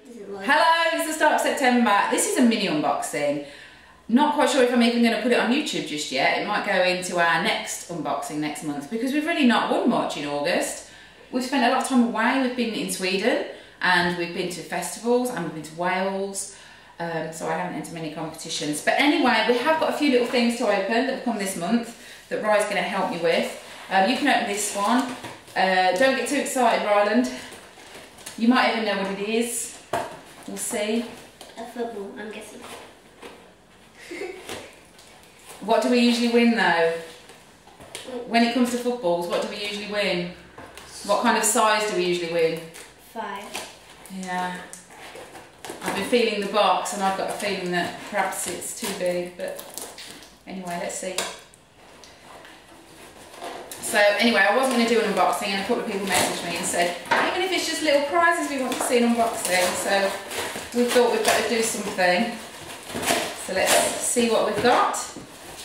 Hello, it's the start of September. This is a mini unboxing. Not quite sure if I'm even going to put it on YouTube just yet. It might go into our next unboxing next month because we've really not won much in August. We've spent a lot of time away. We've been in Sweden and we've been to festivals and we've been to Wales. So I haven't entered many competitions. But anyway, we have got a few little things to open that have come this month that Rye's going to help me with. You can open this one. Don't get too excited, Ryland. You might even know what it is. We'll see. A football, I'm guessing. What do we usually win though? When it comes to footballs, what do we usually win? What kind of size do we usually win? 5. Yeah. I've been feeling the box and I've got a feeling that perhaps it's too big, but anyway, let's see. So anyway, I wasn't going to do an unboxing and a couple of people messaged me and said, even if it's just little prizes we want to see an unboxing, so we thought we'd better do something. So let's see what we've got.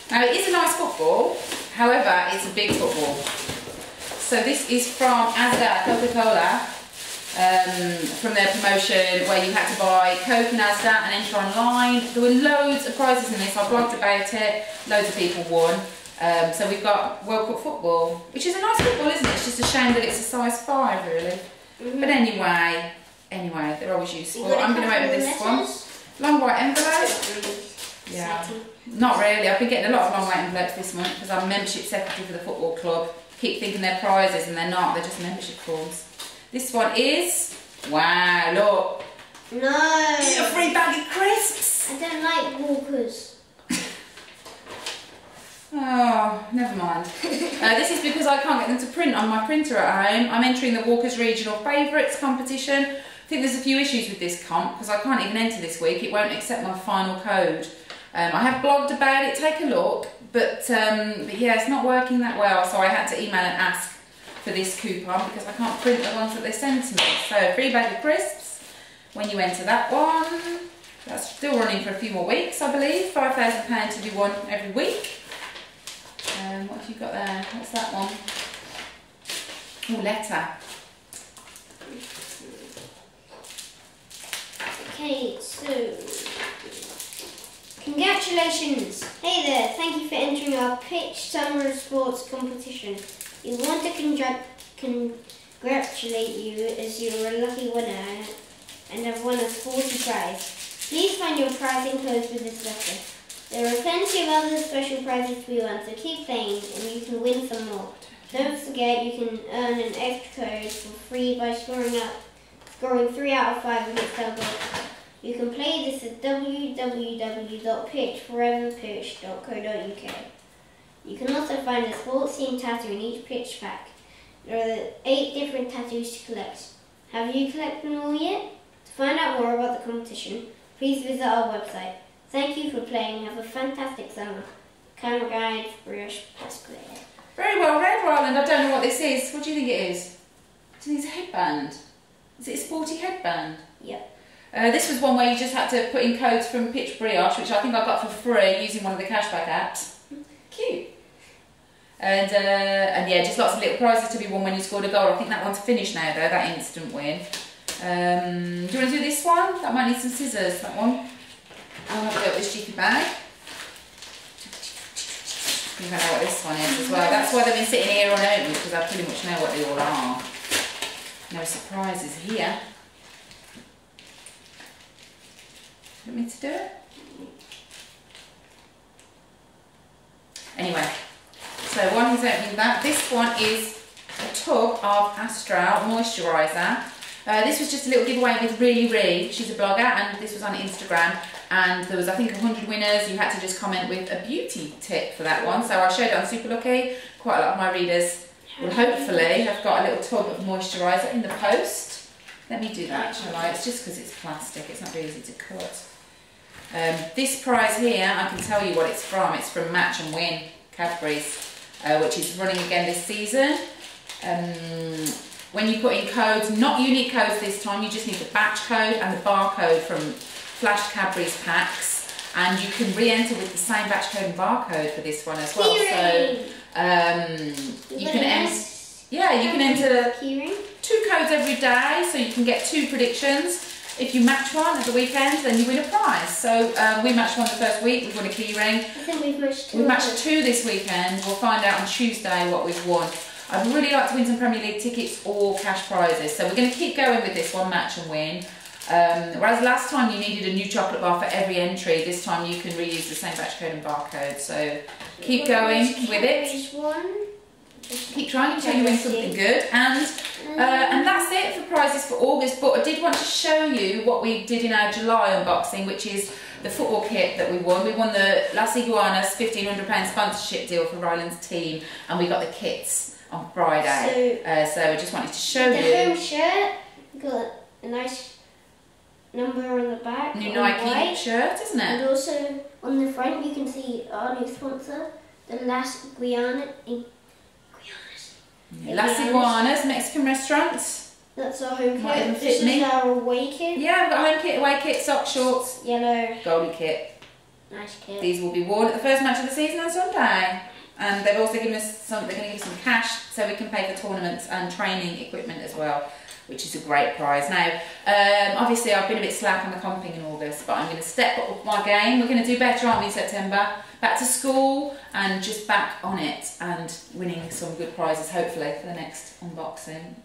Now it is a nice football, however it's a big football. So this is from Asda Coca-Cola, from their promotion where you had to buy Coke and Asda and enter online. There were loads of prizes in this, I blogged about it, loads of people won. So we've got World Cup football, which is a nice football, isn't it? It's just a shame that it's a size 5 really. But anyway, they're always useful. I'm going to open this one. Long white envelope. Yeah, not really. I've been getting a lot of long white envelopes this month because I'm membership secretary for the football club. Keep thinking they're prizes and they're not, they're just membership forms. This one is, wow, look. No. A free bag of crisps. I don't like Walkers. Oh, never mind. This is because I can't get them to print on my printer at home. I'm entering the Walkers Regional Favourites competition. I think there's a few issues with this comp because I can't even enter this week. It won't accept my final code. I have blogged about it, take a look, but yeah, it's not working that well, so I had to email and ask for this coupon because I can't print the ones that they send to me. So, free bag of crisps when you enter that one. That's still running for a few more weeks, I believe. £5,000 to be won every week. What have you got there? What's that one? Oh, letter. Okay, so congratulations! Hey there, thank you for entering our Pitch Summer Sports competition. We want to congratulate you as you are a lucky winner and have won a sporty prize. Please find your prize enclosed with this letter. There are plenty of other special prizes to be won, so keep playing and you can win some more. Don't forget you can earn an extra code for free by scoring 3 out of 5 against our goal. You can play this at www.pitchforeverpitch.co.uk. You can also find a sports themed tattoo in each pitch pack. There are 8 different tattoos to collect. Have you collected them all yet? To find out more about the competition, please visit our website. Thank you for playing. Have a fantastic summer. Camera guide, Brush, Pasquale. Very well read, Ryland. I don't know what this is. What do you think it is? Do you think it's a headband? Is it a sporty headband? Yep. This was one where you just had to put in codes from Pitch Brioche, which I think I got for free using one of the cashback apps. Cute. And yeah, just lots of little prizes to be won when you scored a goal. I think that one's finished now though, that instant win. Do you want to do this one? That might need some scissors, that one. I'll have a go at this cheeky bag. You don't know what this one is as well. That's why they've been sitting here unopened because I pretty much know what they all are. No surprises here. Want me to do it? Anyway, so one is opening that. This one is a tub of Astral moisturiser. This was just a little giveaway with Really. She's a blogger and this was on Instagram and there was I think 100 winners. You had to just comment with a beauty tip for that one. So I showed it on Super Lucky. Quite a lot of my readers will hopefully have got a little tub of moisturiser in the post. Let me do that, shall I? It's just because it's plastic, it's not very easy to cut. This prize here, I can tell you what it's from. It's from Match and Win Cadbury's, which is running again this season. When you put in codes, not unique codes this time, you just need the batch code and the barcode from Flash Cadbury's packs, and you can re-enter with the same batch code and barcode for this one as well. So you can enter 2 codes every day, so you can get 2 predictions. if you match one at the weekend, then you win a prize. So we matched one the first week, we've won a key ring. I think we've matched 2. We've matched 2 this weekend. We'll find out on Tuesday what we've won. I'd really like to win some Premier League tickets or cash prizes. So we're going to keep going with this one match and win. Whereas last time you needed a new chocolate bar for every entry, this time you can reuse the same batch code and barcode. So keep going with it. Keep trying until you win something good. And that's it for prizes for August. But I did want to show you what we did in our July unboxing, which is the football kit that we won. We won the Las Iguanas £1,500 sponsorship deal for Ryland's team, and we got the kits on Friday. So I just wanted to show you. The home shirt got a nice number on the back. New Nike shirt, isn't it? And also on the front you can see our new sponsor, the Las Iguanas. Las Iguanas, Mexican restaurants. That's our home Might even kit. fit This me. is our away kit. Yeah, we've got home kit, away kit, socks, shorts, Yellow. goalie kit. Nice kit. These will be worn at the first match of the season on Sunday. And they've also given us some, they're going to give us some cash so we can pay for tournaments and training equipment as well, which is a great prize. Now, obviously I've been a bit slack on the comping in August, but I'm going to step up my game. We're going to do better, aren't we, in September? Back to school and just back on it and winning some good prizes, hopefully, for the next unboxing.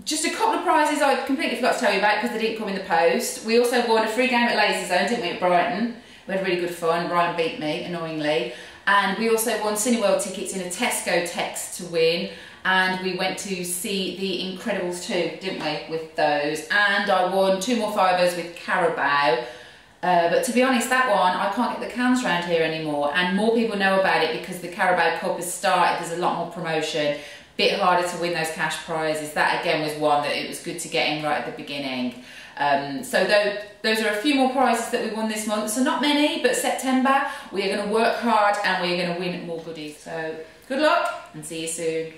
Just a couple of prizes I completely forgot to tell you about because they didn't come in the post. We also won a free game at Laser Zone, didn't we, at Brighton? We had really good fun. Ryland beat me, annoyingly. And we also won Cineworld tickets in a Tesco text to win. And we went to see The Incredibles 2, didn't we, with those. And I won 2 more fivers with Carabao. But to be honest, that one, I can't get the cans around here anymore. And more people know about it because the Carabao Cup has started. There's a lot more promotion. Bit harder to win those cash prizes. That again was one that it was good to get in right at the beginning. So those are a few more prizes that we won this month. So not many, but September, we are going to work hard and we are going to win more goodies. So good luck and see you soon.